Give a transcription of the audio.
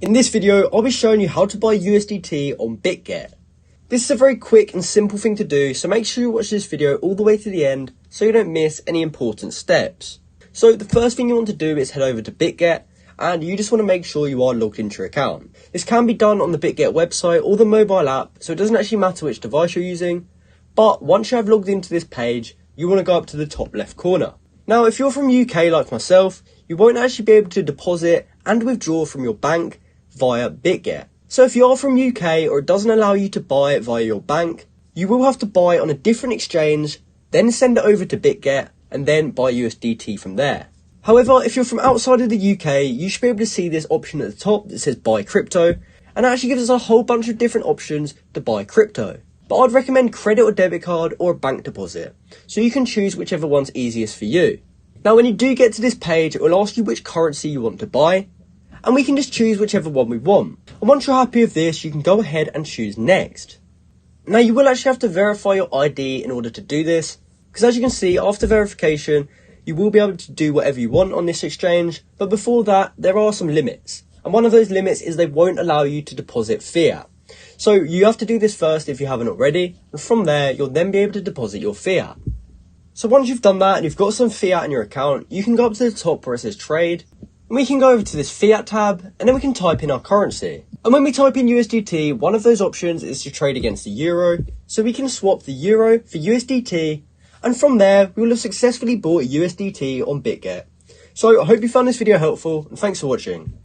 In this video, I'll be showing you how to buy USDT on Bitget. This is a very quick and simple thing to do, so make sure you watch this video all the way to the end so you don't miss any important steps. So the first thing you want to do is head over to Bitget, and you just want to make sure you are logged into your account. This can be done on the Bitget website or the mobile app, so it doesn't actually matter which device you're using. But once you have logged into this page, you want to go up to the top left corner. Now, if you're from UK like myself, you won't actually be able to deposit and withdraw from your bank via Bitget. So if you are from UK or it doesn't allow you to buy it via your bank, you will have to buy on a different exchange, then send it over to Bitget and then buy USDT from there. However, if you're from outside of the UK, you should be able to see this option at the top that says buy crypto, and it actually gives us a whole bunch of different options to buy crypto. But I'd recommend credit or debit card or a bank deposit, so you can choose whichever one's easiest for you. Now when you do get to this page, it will ask you which currency you want to buy, and we can just choose whichever one we want. And once you're happy with this, you can go ahead and choose next. Now you will actually have to verify your ID in order to do this, because as you can see, after verification, you will be able to do whatever you want on this exchange, but before that, there are some limits. And one of those limits is they won't allow you to deposit fiat. So you have to do this first if you haven't already, and from there, you'll then be able to deposit your fiat. So once you've done that and you've got some fiat in your account, you can go up to the top where it says trade, and we can go over to this fiat tab, and then we can type in our currency. And when we type in USDT, one of those options is to trade against the euro, so we can swap the euro for USDT, and from there, we will have successfully bought USDT on Bitget. So I hope you found this video helpful, and thanks for watching.